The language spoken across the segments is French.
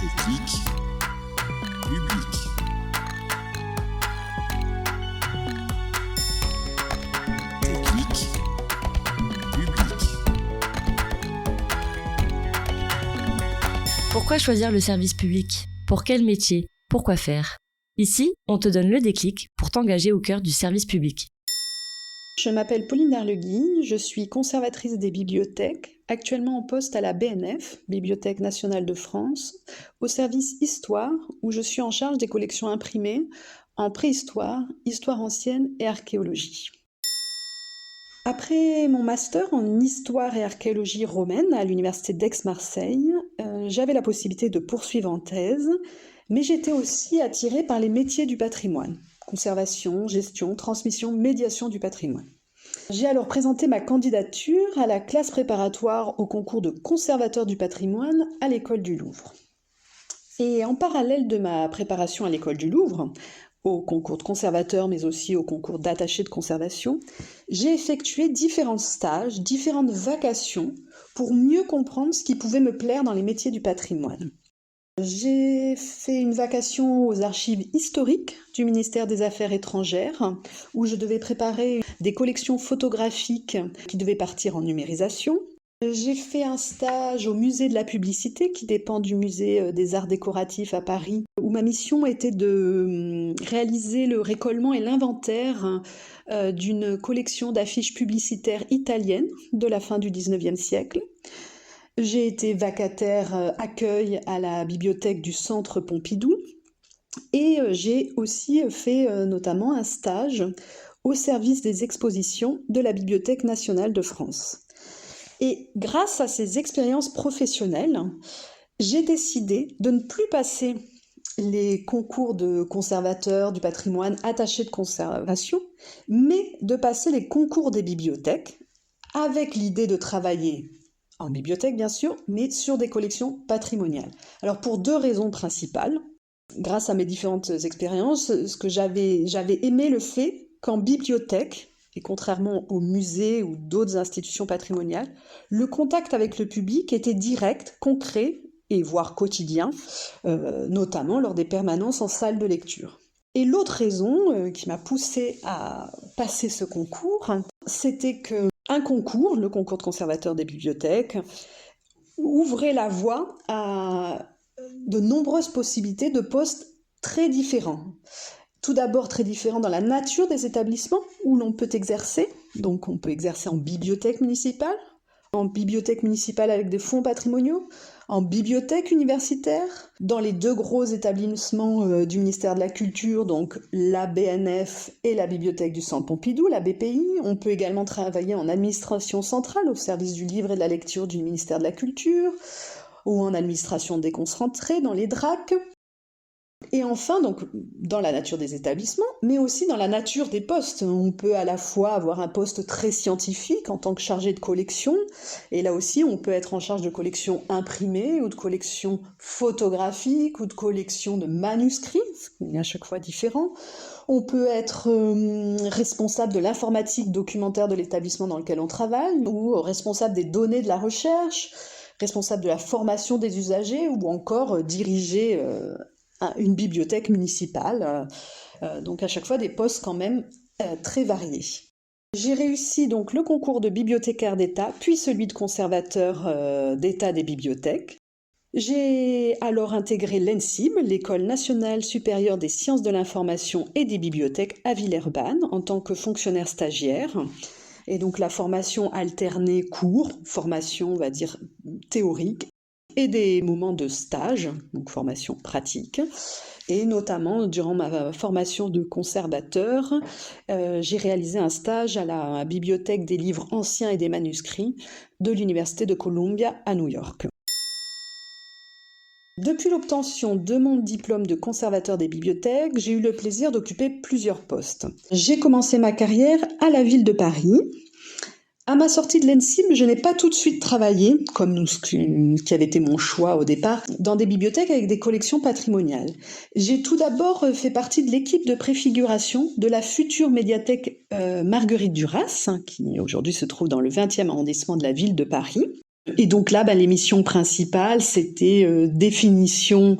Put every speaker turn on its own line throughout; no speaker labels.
Technique, public. Technique, public.
Pourquoi choisir le service public? Pour quel métier? Pourquoi faire? Ici, on te donne le déclic pour t'engager au cœur du service public.
Je m'appelle Pauline Darlegui, je suis conservatrice des bibliothèques, actuellement en poste à la BNF, Bibliothèque nationale de France, au service Histoire, où je suis en charge des collections imprimées en préhistoire, histoire ancienne et archéologie. Après mon master en histoire et archéologie romaine à l'université d'Aix-Marseille, j'avais la possibilité de poursuivre en thèse, mais j'étais aussi attirée par les métiers du patrimoine. Conservation, gestion, transmission, médiation du patrimoine. J'ai alors présenté ma candidature à la classe préparatoire au concours de conservateur du patrimoine à l'école du Louvre. Et en parallèle de ma préparation à l'école du Louvre, au concours de conservateur mais aussi au concours d'attaché de conservation, j'ai effectué différents stages, différentes vacations pour mieux comprendre ce qui pouvait me plaire dans les métiers du patrimoine. J'ai fait une vacation aux archives historiques du ministère des Affaires étrangères, où je devais préparer des collections photographiques qui devaient partir en numérisation. J'ai fait un stage au musée de la publicité, qui dépend du musée des arts décoratifs à Paris, où ma mission était de réaliser le récolement et l'inventaire d'une collection d'affiches publicitaires italiennes de la fin du XIXe siècle. J'ai été vacataire accueil à la bibliothèque du Centre Pompidou et j'ai aussi fait notamment un stage au service des expositions de la Bibliothèque nationale de France. Et grâce à ces expériences professionnelles, j'ai décidé de ne plus passer les concours de conservateur du patrimoine attaché de conservation, mais de passer les concours des bibliothèques avec l'idée de travailler en bibliothèque bien sûr, mais sur des collections patrimoniales. Alors pour deux raisons principales. Grâce à mes différentes expériences, j'avais aimé le fait qu'en bibliothèque, et contrairement aux musées ou d'autres institutions patrimoniales, le contact avec le public était direct, concret et voire quotidien, notamment lors des permanences en salle de lecture. Et l'autre raison qui m'a poussée à passer ce concours, c'était que un concours, le concours de conservateur des bibliothèques, ouvrait la voie à de nombreuses possibilités de postes très différents. Tout d'abord très différents dans la nature des établissements où l'on peut exercer. Donc on peut exercer en bibliothèque municipale avec des fonds patrimoniaux, en bibliothèque universitaire, dans les deux gros établissements du ministère de la Culture, donc la BNF et la bibliothèque du Centre Pompidou, la BPI. On peut également travailler en administration centrale, au service du livre et de la lecture du ministère de la Culture, ou en administration déconcentrée, dans les DRAC. Et enfin, donc, dans la nature des établissements, mais aussi dans la nature des postes. On peut à la fois avoir un poste très scientifique en tant que chargé de collection, et là aussi, on peut être en charge de collection imprimée, ou de collection photographique, ou de collection de manuscrits, ce qui est à chaque fois différent. On peut être responsable de l'informatique documentaire de l'établissement dans lequel on travaille, ou responsable des données de la recherche, responsable de la formation des usagers, ou encore diriger une bibliothèque municipale, donc à chaque fois des postes quand même très variés. J'ai réussi donc le concours de bibliothécaire d'État, puis celui de conservateur d'État des bibliothèques. J'ai alors intégré l'ENSIB, l'École nationale supérieure des sciences de l'information et des bibliothèques à Villeurbanne, en tant que fonctionnaire stagiaire. Et donc la formation alternée cours, formation on va dire théorique, et des moments de stage, donc formation pratique. Et notamment, durant ma formation de conservateur, j'ai réalisé un stage à la bibliothèque des livres anciens et des manuscrits de l'Université de Columbia à New York. Depuis l'obtention de mon diplôme de conservateur des bibliothèques, j'ai eu le plaisir d'occuper plusieurs postes. J'ai commencé ma carrière à la ville de Paris. À ma sortie de l'ENSIB, je n'ai pas tout de suite travaillé, comme ce qui avait été mon choix au départ, dans des bibliothèques avec des collections patrimoniales. J'ai tout d'abord fait partie de l'équipe de préfiguration de la future médiathèque Marguerite Duras, qui aujourd'hui se trouve dans le 20e arrondissement de la ville de Paris. Et donc là, les missions principales, c'était définition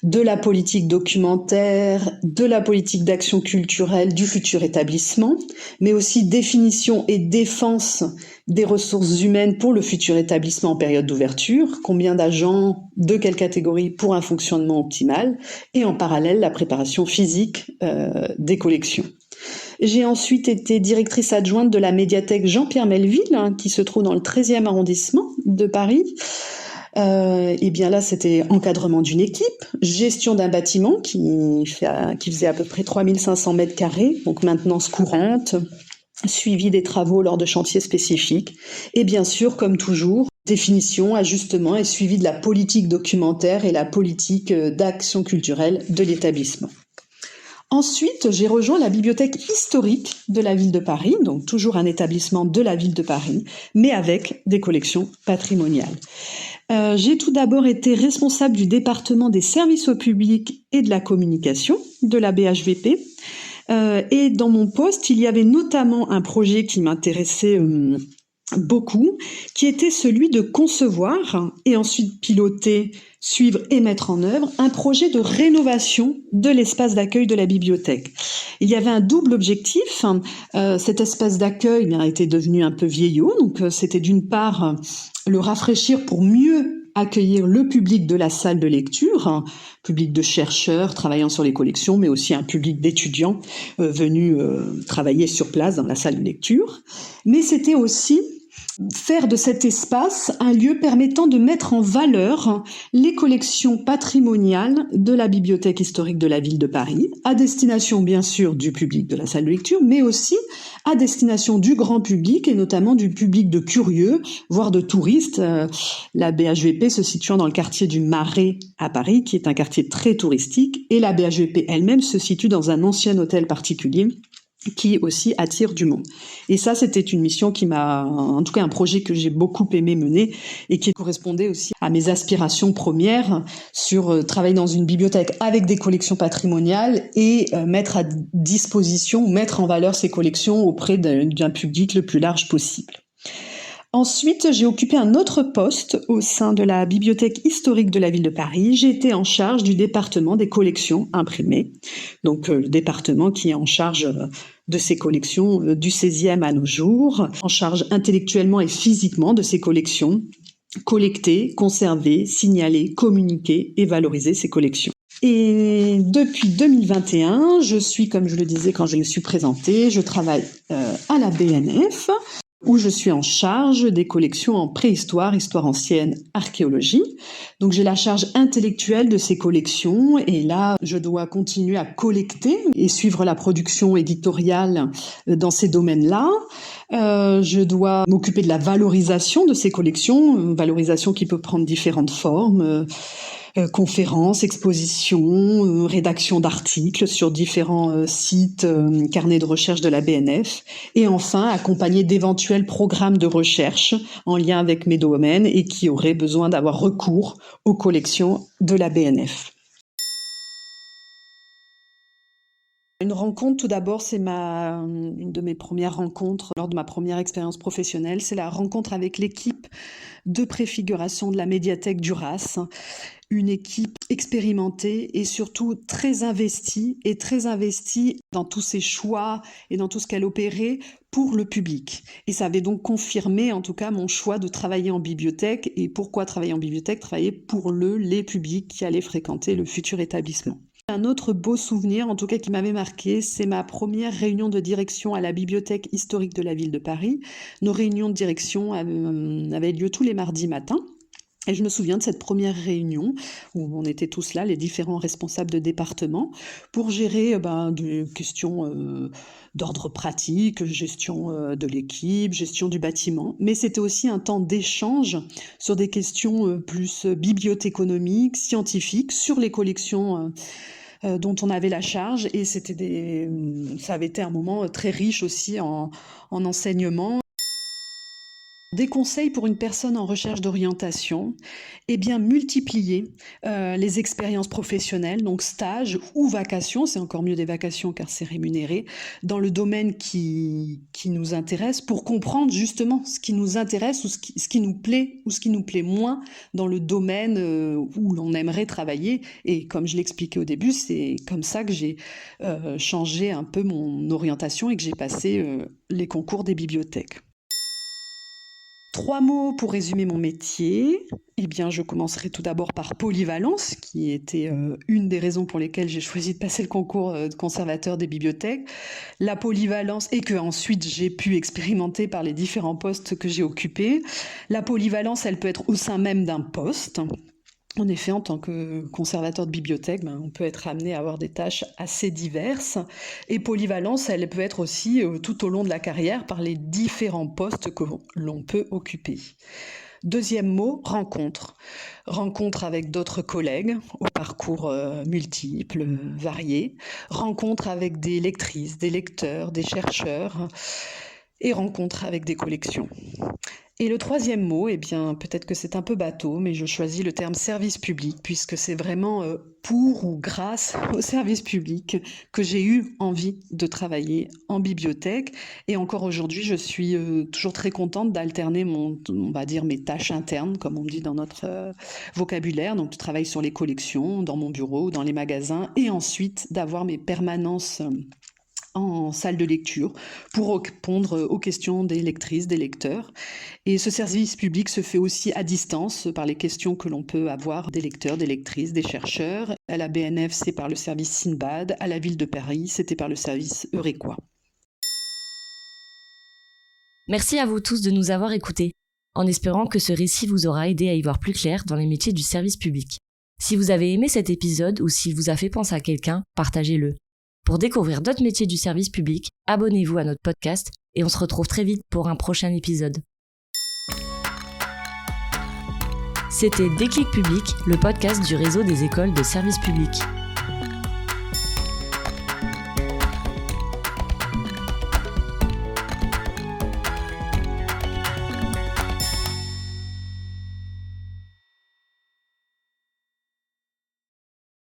de la politique documentaire, de la politique d'action culturelle du futur établissement, mais aussi définition et défense des ressources humaines pour le futur établissement en période d'ouverture, combien d'agents, de quelle catégorie pour un fonctionnement optimal, et en parallèle la préparation physique des collections. J'ai ensuite été directrice adjointe de la médiathèque Jean-Pierre Melville, qui se trouve dans le 13e arrondissement de Paris. Et bien là, c'était encadrement d'une équipe, gestion d'un bâtiment qui faisait à peu près 3500 mètres carrés, donc maintenance courante, suivi des travaux lors de chantiers spécifiques, et bien sûr, comme toujours, définition, ajustement et suivi de la politique documentaire et la politique d'action culturelle de l'établissement. Ensuite, j'ai rejoint la bibliothèque historique de la ville de Paris, donc toujours un établissement de la ville de Paris, mais avec des collections patrimoniales. J'ai tout d'abord été responsable du département des services au public et de la communication de la BHVP. Et dans mon poste, il y avait notamment un projet qui m'intéressait beaucoup, qui était celui de concevoir et ensuite piloter, suivre et mettre en œuvre un projet de rénovation de l'espace d'accueil de la bibliothèque. Il y avait un double objectif. Cet espace d'accueil était devenu un peu vieillot, donc c'était d'une part le rafraîchir pour mieux accueillir le public de la salle de lecture, public de chercheurs travaillant sur les collections, mais aussi un public d'étudiants venus travailler sur place dans la salle de lecture. Mais c'était aussi faire de cet espace un lieu permettant de mettre en valeur les collections patrimoniales de la bibliothèque historique de la ville de Paris, à destination bien sûr du public de la salle de lecture, mais aussi à destination du grand public et notamment du public de curieux, voire de touristes. La BHVP se situant dans le quartier du Marais à Paris, qui est un quartier très touristique, et la BHVP elle-même se situe dans un ancien hôtel particulier qui aussi attire du monde. Et ça, c'était une mission en tout cas un projet que j'ai beaucoup aimé mener et qui correspondait aussi à mes aspirations premières sur travailler dans une bibliothèque avec des collections patrimoniales et mettre à disposition, mettre en valeur ces collections auprès d'un public le plus large possible. Ensuite, j'ai occupé un autre poste au sein de la bibliothèque historique de la ville de Paris. J'ai été en charge du département des collections imprimées, donc le département qui est en charge de ces collections du 16e à nos jours, en charge intellectuellement et physiquement de ces collections, collecter, conserver, signaler, communiquer et valoriser ces collections. Et depuis 2021, je suis, comme je le disais quand je me suis présentée, je travaille à la BNF, où je suis en charge des collections en préhistoire, histoire ancienne, archéologie. Donc j'ai la charge intellectuelle de ces collections et là je dois continuer à collecter et suivre la production éditoriale dans ces domaines-là. Je dois m'occuper de la valorisation de ces collections, valorisation qui peut prendre différentes formes. Conférences, expositions, rédaction d'articles sur différents sites, carnets de recherche de la BNF, et enfin accompagner d'éventuels programmes de recherche en lien avec mes domaines et qui auraient besoin d'avoir recours aux collections de la BNF. Une rencontre, tout d'abord, c'est une de mes premières rencontres lors de ma première expérience professionnelle. C'est la rencontre avec l'équipe de préfiguration de la médiathèque du RAS. Une équipe expérimentée et surtout très investie dans tous ses choix et dans tout ce qu'elle opérait pour le public. Et ça avait donc confirmé en tout cas mon choix de travailler en bibliothèque. Et pourquoi travailler en bibliothèque? Travailler pour les publics qui allaient fréquenter le futur établissement. Un autre beau souvenir, en tout cas qui m'avait marqué, c'est ma première réunion de direction à la bibliothèque historique de la ville de Paris. Nos réunions de direction avaient lieu tous les mardis matins. Et je me souviens de cette première réunion où on était tous là, les différents responsables de département, pour gérer des questions d'ordre pratique, gestion de l'équipe, gestion du bâtiment. Mais c'était aussi un temps d'échange sur des questions plus bibliothéconomiques, scientifiques, sur les collections dont on avait la charge. Et ça avait été un moment très riche aussi en enseignement. Des conseils pour une personne en recherche d'orientation, eh bien multiplier les expériences professionnelles, donc stage ou vacations, c'est encore mieux des vacations car c'est rémunéré, dans le domaine qui nous intéresse pour comprendre justement ce qui nous intéresse ou ce qui nous plaît ou ce qui nous plaît moins dans le domaine où l'on aimerait travailler. Et comme je l'expliquais au début, c'est comme ça que j'ai changé un peu mon orientation et que j'ai passé les concours des bibliothèques. 3 mots pour résumer mon métier. Eh bien, je commencerai tout d'abord par polyvalence, qui était une des raisons pour lesquelles j'ai choisi de passer le concours de conservateur des bibliothèques. La polyvalence, et que ensuite j'ai pu expérimenter par les différents postes que j'ai occupés. La polyvalence, elle peut être au sein même d'un poste. En effet, en tant que conservateur de bibliothèque, on peut être amené à avoir des tâches assez diverses. Et polyvalence, elle peut être aussi tout au long de la carrière par les différents postes que l'on peut occuper. Deuxième mot, rencontre. Rencontre avec d'autres collègues au parcours multiples, variés. Rencontre avec des lectrices, des lecteurs, des chercheurs. Et rencontre avec des collections. Et le troisième mot, eh bien, peut-être que c'est un peu bateau, mais je choisis le terme service public, puisque c'est vraiment pour ou grâce au service public que j'ai eu envie de travailler en bibliothèque. Et encore aujourd'hui, je suis toujours très contente d'alterner on va dire mes tâches internes, comme on dit dans notre vocabulaire. Donc, je travaille sur les collections, dans mon bureau, dans les magasins, et ensuite d'avoir mes permanences en salle de lecture pour répondre aux questions des lectrices, des lecteurs. Et ce service public se fait aussi à distance par les questions que l'on peut avoir des lecteurs, des lectrices, des chercheurs. À la BNF, c'est par le service Sinbad. À la ville de Paris, c'était par le service Eurequa.
Merci à vous tous de nous avoir écoutés, en espérant que ce récit vous aura aidé à y voir plus clair dans les métiers du service public. Si vous avez aimé cet épisode ou s'il vous a fait penser à quelqu'un, partagez-le. Pour découvrir d'autres métiers du service public, abonnez-vous à notre podcast et on se retrouve très vite pour un prochain épisode. C'était Déclic Public, le podcast du réseau des écoles de service public.